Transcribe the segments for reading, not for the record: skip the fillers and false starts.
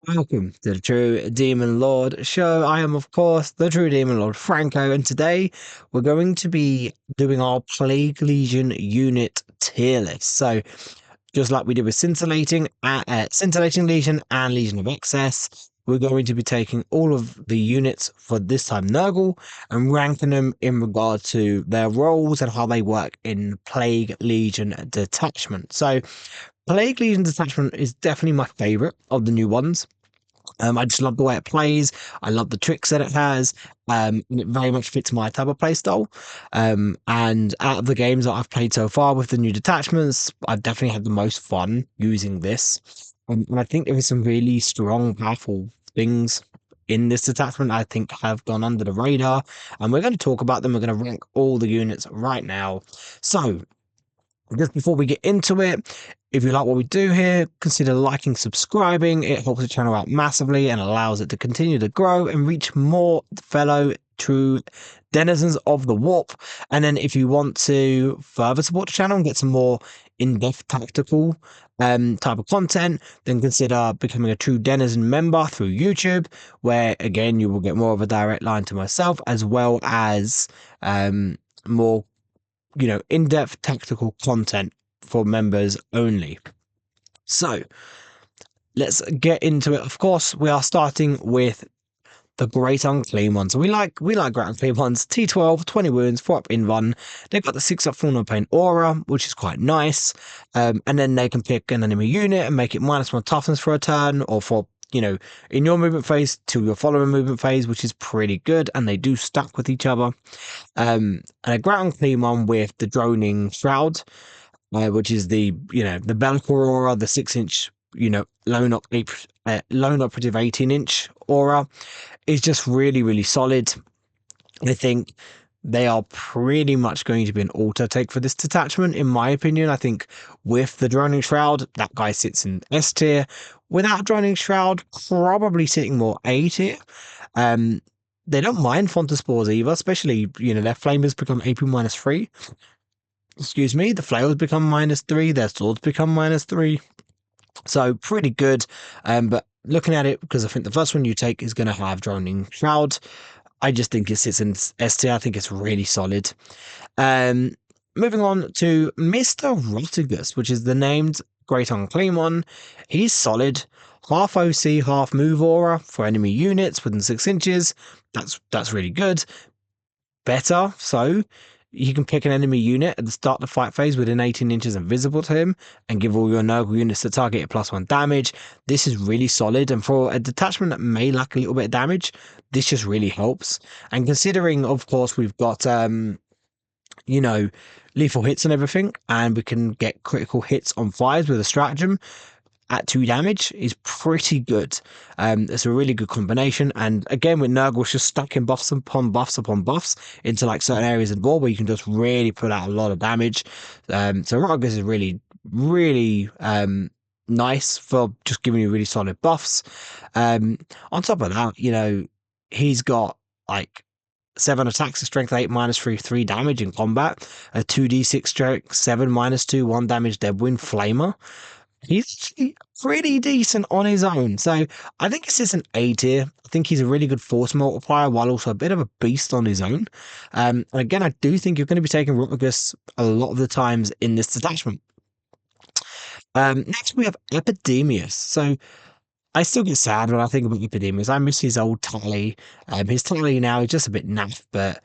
Welcome to the True Demon Lord show. I am, of course, the True Demon Lord Franco, and today we're going to be doing our Plague Legion unit tier list. So, just like we did with Scintillating Legion and Legion of Excess, we're going to be taking all of the units for this time Nurgle and ranking them in regard to their roles and how they work in Plague Legion Detachment. So, Plague Legion Detachment is definitely my favorite of the new ones. I just love the way it plays. I love the tricks that it has. And it very much fits my type of play style. And out of the games that I've played so far with the new detachments, I've definitely had the most fun using this. And I think there is some really strong, powerful things in this detachment I think have gone under the radar. And we're going to talk about them. We're going to rank all the units right now. So just before we get into it, if you like what we do here, consider liking, subscribing. It helps the channel out massively and allows it to continue to grow and reach more fellow true denizens of the warp. And then if you want to further support the channel and get some more in-depth tactical type of content, then consider becoming a true denizen member through YouTube, where again you will get more of a direct line to myself, as well as more in-depth tactical content for members only. So let's get into it. Of course, we are starting with the Great Unclean ones. So we like Great Unclean ones. T12, 20 wounds, 4 up in run. They've got the 6 up Full No Pain aura, which is quite nice. And then they can pick an enemy unit and make it -1 toughness for a turn, or for in your movement phase to your following movement phase, which is pretty good, and they do stack with each other. And a Great Unclean one with the Droning Shroud, which is the Bilepiper aura, the 6-inch lone operative 18-inch aura, is just really solid. I think they are pretty much going to be an auto take for this detachment, in my opinion. I think with the Droning Shroud, that guy sits in S tier. Without Droning Shroud, probably sitting more A tier. They don't mind Fontaspores either, especially, their flamers become AP -3. Excuse me, the flails become -3, their swords become -3. So pretty good. But looking at it, because I think the first one you take is going to have Droning Shroud, I just think it sits in S tier. I think it's really solid. Moving on to Mr. Rotigus, which is the named Great Unclean one. He's solid. Half OC, half move aura for enemy units within 6 inches. That's really good. Better, so you can pick an enemy unit at the start of the fight phase within 18 inches and visible to him, and give all your Nurgle units to target at +1 damage. This is really solid, and for a detachment that may lack a little bit of damage, this just really helps. And considering, of course, we've got lethal hits and everything, and we can get critical hits on fires with a stratagem at 2 damage, is pretty good. It's a really good combination. And again, with Nurgle, just stacking buffs upon buffs upon buffs into like certain areas of the board where you can just really put out a lot of damage. So Rotigus is really nice for just giving you really solid buffs. On top of that, he's got like 7 attacks, a strength 8, -3, 3 damage in combat, a 2d6 strength, 7, -2, 1 damage dead wind flamer. He's pretty decent on his own. So I think it's just an A tier. I think he's a really good force multiplier while also a bit of a beast on his own. And again, I do think you're going to be taking Rotigus a lot of the times in this detachment. Next, we have Epidemius. So I still get sad when I think about Epidemius. I miss his old tally. His tally now is just a bit naff, but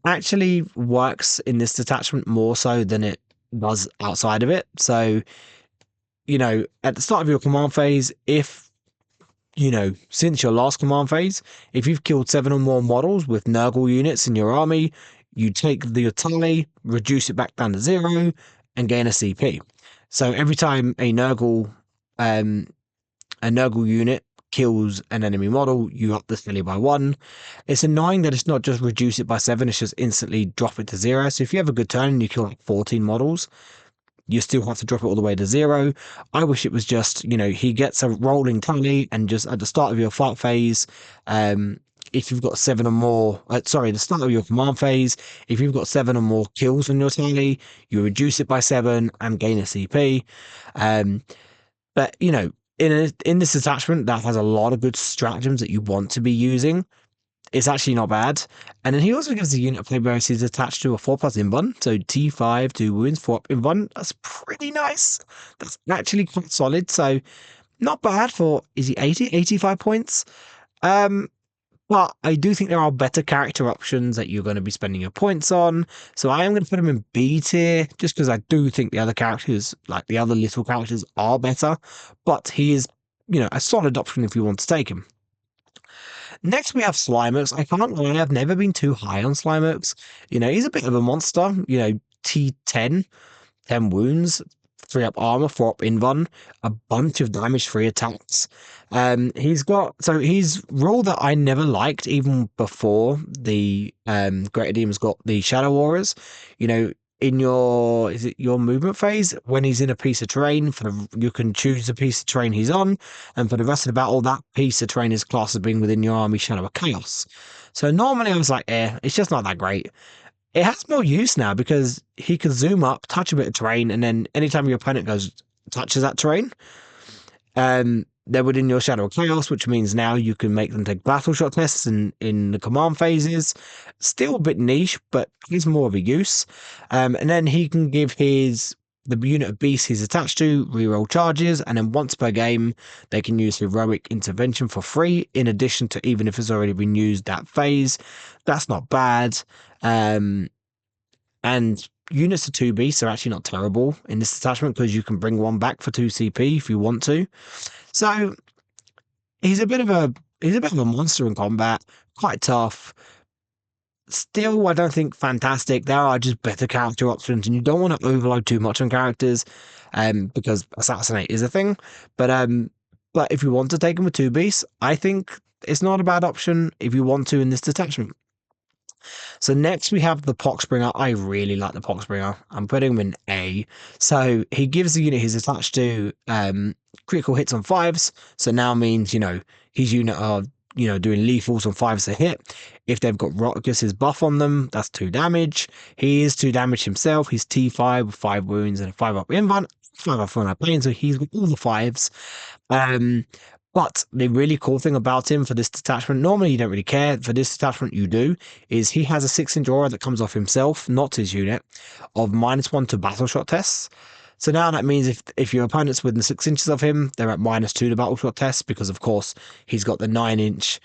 actually works in this detachment more so than it does outside of it. So at the start of your command phase, if, since your last command phase, if you've killed 7 or more models with Nurgle units in your army, you take your tally, reduce it back down to 0, and gain a CP. So every time a Nurgle unit kills an enemy model, you up the tally by 1. It's annoying that it's not just reduce it by 7, it's just instantly drop it to 0. So if you have a good turn and you kill like 14 models, you still have to drop it all the way to 0. I wish it was just, he gets a rolling tally, and just at the start of your fight phase, if you've got 7 or more, the start of your command phase, if you've got 7 or more kills on your tally, you reduce it by 7 and gain a CP. But, in this attachment that has a lot of good stratagems that you want to be using. It's actually not bad. And then he also gives the unit of Plaguebearer he's attached to a 4+ invuln. So T5, 2 wounds, 4 up invuln. That's pretty nice. That's actually quite solid. So not bad for, is he 80, 85 points? But I do think there are better character options that you're going to be spending your points on. So I am going to put him in B tier just because I do think the other characters, like the other little characters, are better. But he is, a solid option if you want to take him. Next, we have Slimeworks. I can't lie, I've never been too high on Slimeworks. He's a bit of a monster. T10, 10 wounds, 3 up armor, 4 up invuln, a bunch of damage, 3 attacks. His role that I never liked, even before the Greater Demons got the Shadow Aurors. In your movement phase, when he's in a piece of terrain, you can choose the piece of terrain he's on, and for the rest of the battle, that piece of terrain is classed as being within your army Shadow of Chaos. So normally I was like, it's just not that great. It has more use now because he can zoom up, touch a bit of terrain, and then anytime your opponent touches that terrain, they're within your Shadow of Chaos, which means now you can make them take battle shot tests in the command phases. Still a bit niche, but he's more of a use. And then he can give the unit of beasts he's attached to reroll charges, and then once per game they can use heroic intervention for free, in addition to even if it's already been used that phase. That's not bad. And units of 2 beasts are actually not terrible in this attachment because you can bring one back for 2 CP if you want to. So he's a bit of a monster in combat, quite tough. Still, I don't think fantastic. There are just better character options, and you don't want to overload too much on characters, because assassinate is a thing. But if you want to take him with 2 beasts, I think it's not a bad option if you want to in this detachment. So next we have the Poxbringer. I really like the Poxbringer. I'm putting him in A. So he gives the unit he's attached to critical hits on 5s. So now means, his unit are, doing lethals on 5s to hit. If they've got Rotigus' buff on them, that's 2 damage. He is 2 damage himself. He's T5 with 5 wounds and a 5 up invuln, 5 up on our plane, so he's got all the 5s. But the really cool thing about him for this detachment, normally you don't really care, for this detachment you do, is he has a 6-inch aura that comes off himself, not his unit, of -1 to battle shot tests. So now that means if your opponent's within 6 inches of him, they're at -2 to battle shot tests, because of course he's got the 9-inch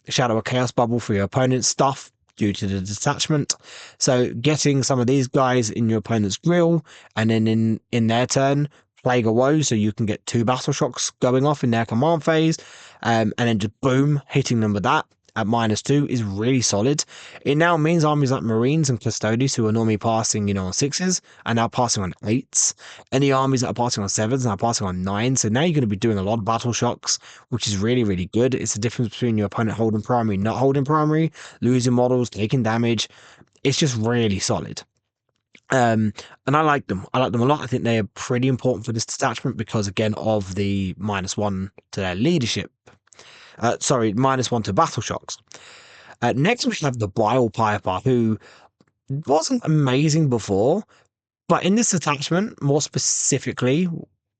Shadow of Chaos bubble for your opponent's stuff due to the detachment. So getting some of these guys in your opponent's grill, and then in their turn, Plague of Woe, so you can get 2 battle shocks going off in their command phase, and then just boom, hitting them with that at -2 is really solid. It now means armies like Marines and Custodes, who are normally passing, on 6s, are now passing on 8s. Any armies that are passing on 7s are now passing on 9s. So now you're going to be doing a lot of battle shocks, which is really, really good. It's the difference between your opponent holding primary, not holding primary, losing models, taking damage. It's just really solid. And I like them. I like them a lot. I think they are pretty important for this detachment because, again, of the -1 to their leadership. -1 to battle shocks. Next, we have the Bilepiper, who wasn't amazing before, but in this attachment, more specifically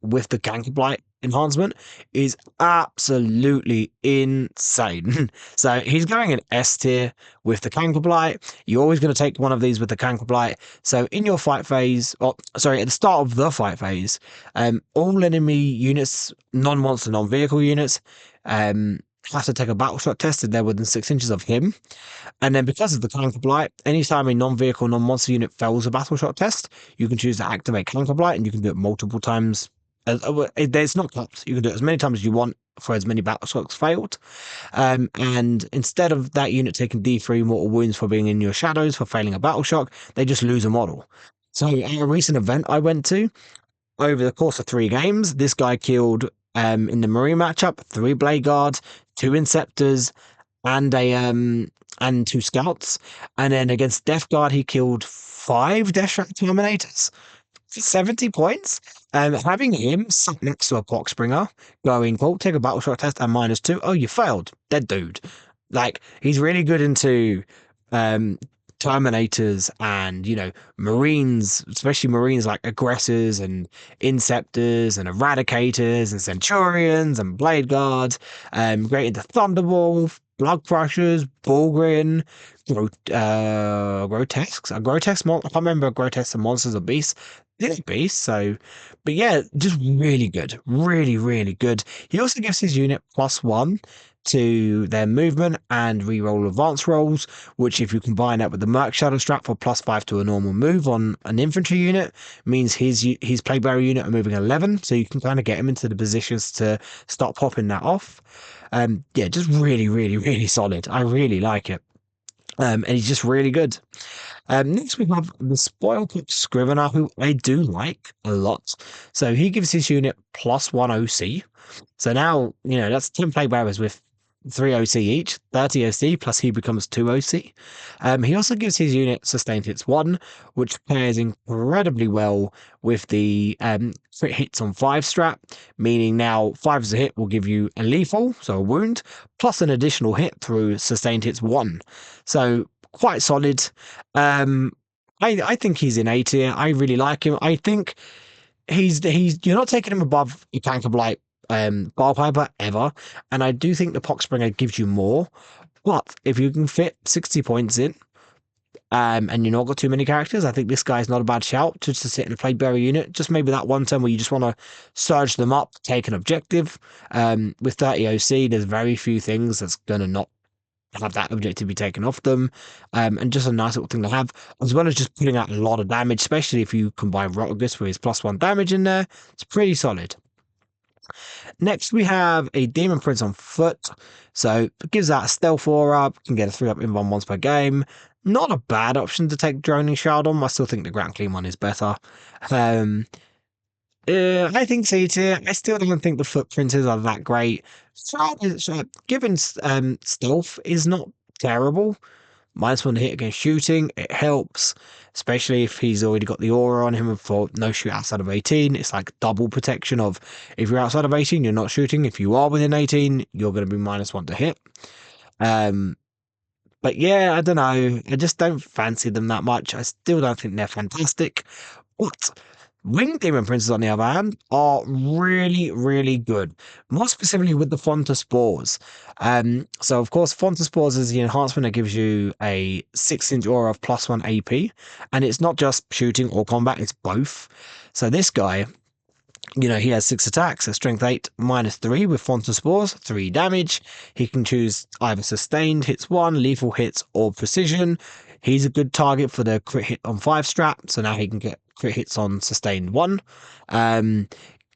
with the Gankerblight enhancement, is absolutely insane. So he's going in S tier with the Gankerblight. You're always going to take one of these with the Gankerblight. So in your fight phase, at the start of the fight phase, all enemy units, non-monster, non-vehicle units, have to take a battle shot test if they're within 6 inches of him. And then because of the Cankerblight, anytime a non-vehicle, non-monster unit fails a battle shot test, you can choose to activate Cankerblight, and you can do it multiple times. There's not caps. You can do it as many times as you want for as many battle shots failed. And instead of that unit taking D3 mortal wounds for being in your shadows for failing a battle shock, they just lose a model. So at a recent event I went to, over the course of 3 games, this guy killed, in the Marine matchup, 3 Blade Guards, 2 Inceptors, and 2 Scouts. And then against Death Guard, he killed 5 Deathstrike Terminators for 70 points. Having him sat next to a Poxbringer, going, cool, take a battle shot test at -2. Oh, you failed. Dead dude. Like, he's really good into Terminators and, Marines, especially Marines like Aggressors and Inceptors and Eradicators and Centurions and Blade Guards, great into Thunderbolt, Blood Crushers, Bullgrin, Grotesques. I can't remember Grotesques and Monsters or Beasts. They're Beasts, so. But yeah, just really good. Really, really good. He also gives his unit +1 to their movement and reroll advanced rolls, which if you combine that with the Merc Shadow Strap for +5 to a normal move on an infantry unit, means his Plaguebearer unit are moving 11, so you can kind of get him into the positions to start popping that off. Yeah, just really, really, really solid. I really like it. And he's just really good. Next we have the Spoilpox Scrivener, who I do like a lot. So he gives his unit +1 OC. So now, that's 10 Plaguebearers with 3 OC each, 30 OC, plus he becomes 2 OC. He also gives his unit Sustained Hits 1, which pairs incredibly well with the crit hits on 5 strap, meaning now 5 as a hit will give you a lethal, so a wound, plus an additional hit through Sustained Hits 1. So quite solid. I think he's in A tier. I really like him. I think he's you're not taking him above your Tanker Blight Bilepiper ever, and I do think the Poxbringer gives you more. But if you can fit 60 points in, and you're not got too many characters, I think this guy's not a bad shout just to sit in a Plaguebearer unit. Just maybe that one turn where you just want to surge them up, take an objective. With 30 OC, there's very few things that's gonna not have that objective be taken off them, and just a nice little thing to have, as well as just putting out a lot of damage, especially if you combine Rotigus with his +1 damage in there. It's pretty solid. Next, we have a Demon Prince on foot. So it gives that a stealth aura, can get a 3-up invuln once per game. Not a bad option to take Droning Shroud on. I still think the Unclean one is better. I think C tier. I still don't think the footprints are that great. Given stealth is not terrible. -1 to hit against shooting, it helps, especially if he's already got the aura on him for no shoot outside of 18. It's like double protection of if you're outside of 18, you're not shooting. If you are within 18, you're going to be -1 to hit. But yeah, I don't know. I just don't fancy them that much. I still don't think they're fantastic. But Winged Demon Princes, on the other hand, are really, really good. More specifically with the Fonta Spores. So, of course, Fonta Spores is the enhancement that gives you a 6-inch aura of +1 AP. And it's not just shooting or combat, it's both. So this guy, he has 6 attacks, a strength 8, -3 with Fonta Spores, 3 damage. He can choose either sustained hits 1, lethal hits, or precision. He's a good target for the crit hit on 5 strap, so now he can get crit hits on sustained 1.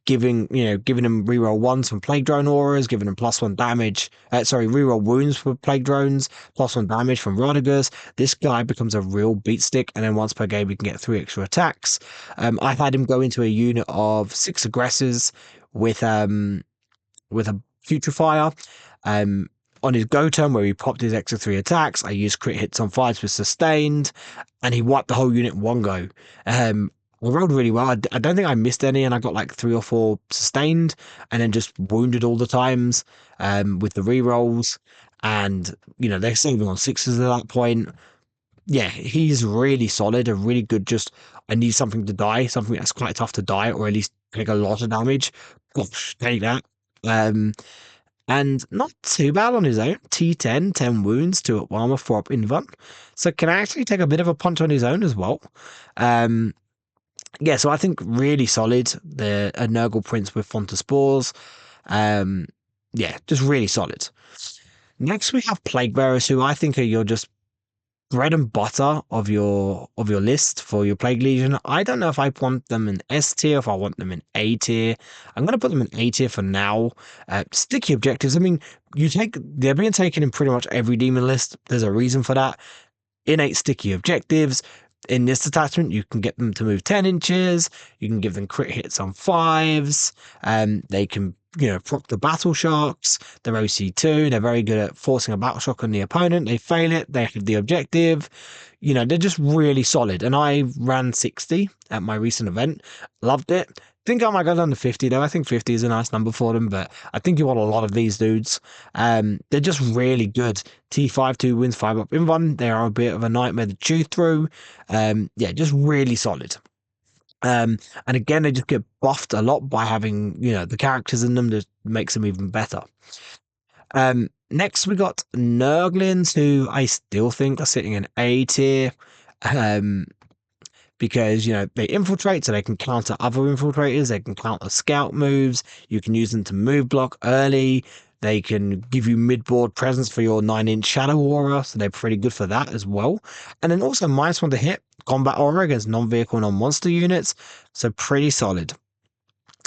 Giving him reroll 1s from Plague Drone auras, giving him +1 damage. Reroll wounds for Plague Drones, +1 damage from Rotigus. This guy becomes a real beatstick, and then once per game he can get 3 extra attacks. I've had him go into a unit of 6 aggressors with a Putrefier. On his go turn, where he popped his extra 3 attacks, I used crit hits on 5s with sustained, and he wiped the whole unit in one go. I rolled really well. I don't think I missed any, and I got like 3 or 4 sustained, and then just wounded all the times with the rerolls. And they're saving on 6s at that point. Yeah, he's really solid and really good. Just I need something to die, something that's quite tough to die, or at least take a lot of damage. Gosh, take that. And not too bad on his own. T10, 10 wounds, 2-up armor, 4-up invuln. So can actually take a bit of a punch on his own as well. Yeah, so I think really solid. The Nurgle Prince with Fonta Spores. Yeah, just really solid. Next we have Plaguebearers, who I think are your just bread and butter of your list for your Plague Legion. I don't know if I want them in S tier, if I want them in A tier. I'm going to put them in A tier for now. Sticky objectives. I mean, they're being taken in pretty much every demon list. There's a reason for that. Innate sticky objectives. In this attachment, you can get them to move 10 inches. You can give them crit hits on 5s. They can, proc the battle shocks. They're OC2. They're very good at forcing a battle shock on the opponent. They fail it. They have the objective. They're just really solid. And I ran 60 at my recent event. Loved it. think I might go down to 50 though. I think 50 is a nice number for them, but I think you want a lot of these dudes. They're just really good. T5 2 wins 5 up in one. They are a bit of a nightmare to chew through. Yeah, just really solid. And again, they just get buffed a lot by having, the characters in them that makes them even better. Next we got Nurglings, who I still think are sitting in A tier. Because they infiltrate, so they can counter other infiltrators, they can counter scout moves, you can use them to move block early, they can give you mid-board presence for your 9-inch shadow aura, so they're pretty good for that as well. And then also -1 to hit combat aura against non-vehicle, non-monster units, so pretty solid.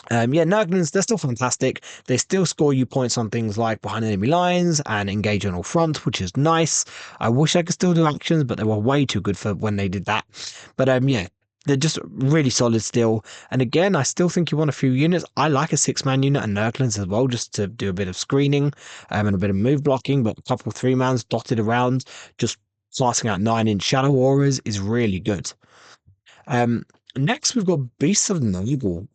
Yeah, Nurglings, they're still fantastic. They still score you points on things like behind enemy lines and engage on all front, which is nice. I wish I could still do actions, but they were way too good for when they did that. But yeah, they're just really solid still. And again, I still think you want a few units. I like a 6-man unit and Nurglings as well, just to do a bit of screening and a bit of move blocking, but a couple of 3-mans dotted around, just blasting out 9-inch shadow auras is really good. Next, we've got Beasts of Nurgle.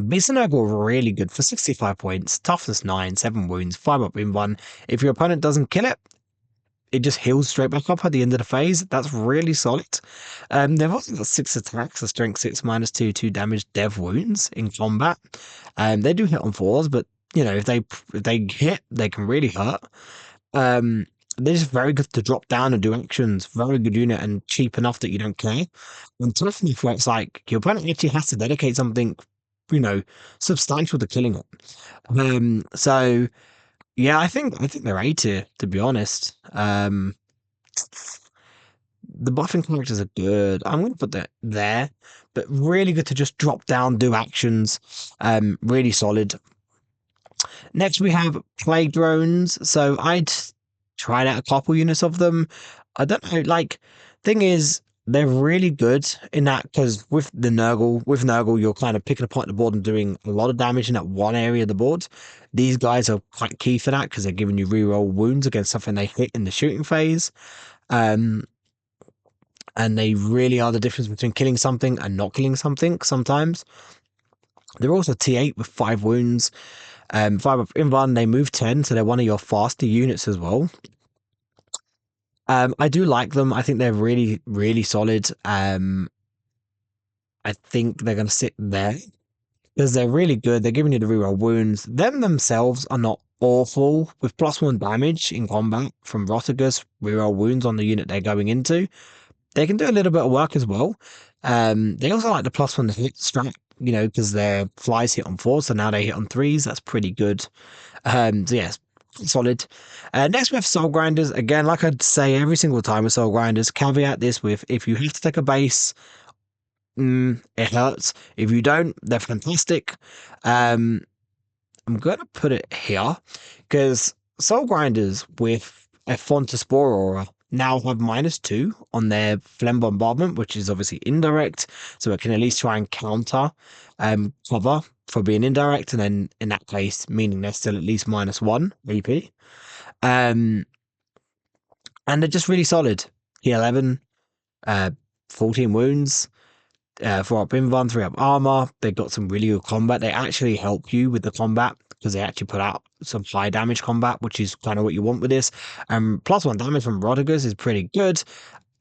Beast and Nurgle are really good for 65 points, toughness 9, 7 wounds, 5 up in 1. If your opponent doesn't kill it, it just heals straight back up at the end of the phase. That's really solid. They've also got 6 attacks, a strength 6 -2, 2 damage, dev wounds in combat. They do hit on 4s, but if they hit, they can really hurt. They're just very good to drop down and do actions. Very good unit and cheap enough that you don't care. And toughness, where it's like your opponent actually has to dedicate something substantial to killing it. So yeah, I think they're A tier, to be honest. The buffing characters are good. I'm gonna put that there, but really good to just drop down, do actions. Really solid. Next we have plague drones. So I'd tried out a couple units of them. I don't know, thing is they're really good in that because with Nurgle, you're kind of picking a point on the board and doing a lot of damage in that one area of the board. These guys are quite key for that because they're giving you reroll wounds against something they hit in the shooting phase. And they really are the difference between killing something and not killing something sometimes. They're also T8 with 5 wounds. 5 up in 1, they move 10, so they're one of your faster units as well. I do like them. I think they're really, really solid. I think they're going to sit there because they're really good. They're giving you the reroll wounds. Them themselves are not awful with +1 damage in combat from Rotigus, reroll wounds on the unit they're going into. They can do a little bit of work as well. They also like the +1 to hit strat, because their flies hit on 4s, so now they hit on 3s. That's pretty good. So yes, solid. Next we have Soul Grinders. Again, like I'd say every single time with Soul Grinders, caveat this with if you have to take a base, it hurts. If you don't, they're fantastic. I'm gonna put it here because Soul Grinders with a Spore Aura now have -2 on their Phlegm Bombardment, which is obviously indirect, so it can at least try and counter cover for being indirect, and then in that case, meaning they're still at least -1 AP. And they're just really solid. P11, 14 wounds, 4 up invan, 3 up armor. They've got some really good combat. They actually help you with the combat because they actually put out some high damage combat, which is kind of what you want with this. +1 damage from Rotigus is pretty good.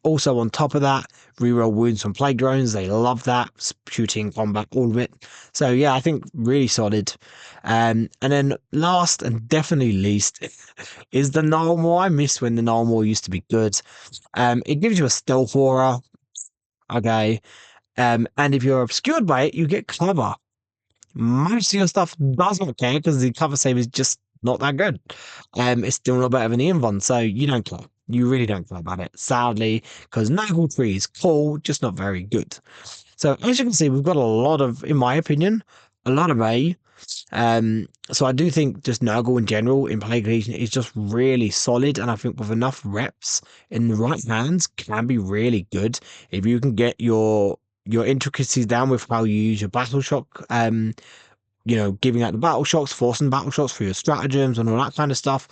Also, on top of that, reroll wounds from plague drones. They love that. Shooting, combat, all of it. So yeah, I think really solid. And then last and definitely least is the normal. I miss when the normal used to be good. It gives you a stealth aura. Okay. And if you're obscured by it, you get clever. Most of your stuff does not care because the cover save is just not that good. It's still not better than the Invon, so you don't care. You really don't care about it, sadly, because Nurgle Tree is cool, just not very good. So as you can see, we've got a lot of, in my opinion, a lot of A. So I do think just Nurgle in general in Plague Legion is just really solid, and I think with enough reps in the right hands can be really good if you can get your intricacies down with how you use your battle shock, giving out the battle shocks, forcing battle shocks for your stratagems and all that kind of stuff.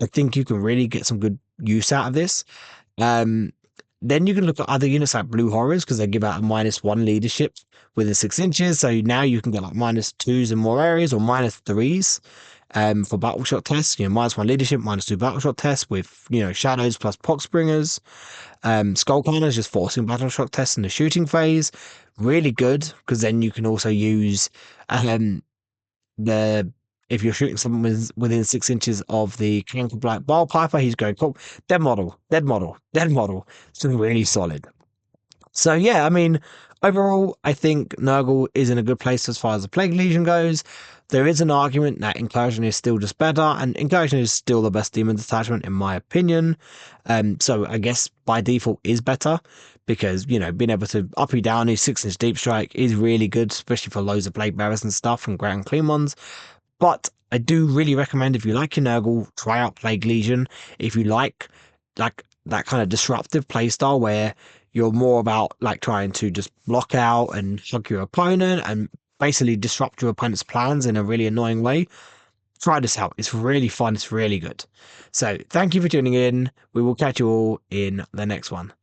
I think you can really get some good use out of this. Then you can look at other units like Blue Horrors because they give out a -1 leadership within 6 inches. So now you can get like -2s in more areas or -3s for battle shot tests. -1 leadership, -2 battle shot tests with shadows plus Poxbringers. Skull Cannons just forcing battle shot tests in the shooting phase. Really good because then you can also use the if you're shooting someone within 6 inches of the Canker Black Bilepiper, he's going cool. Dead model, dead model, dead model. It's really solid. So yeah, I mean, overall, I think Nurgle is in a good place as far as the Plague Legion goes. There is an argument that Incursion is still just better, and Incursion is still the best demon detachment in my opinion. So I guess by default is better because being able to up you down his 6-inch deep strike is really good, especially for loads of Plaguebearers and stuff and Great Unclean ones. But I do really recommend if you like your Nurgle, try out Plague Legion. If you like that kind of disruptive playstyle where you're more about like trying to just block out and hug your opponent and basically disrupt your opponent's plans in a really annoying way, try this out. It's really fun. It's really good. So thank you for tuning in. We will catch you all in the next one.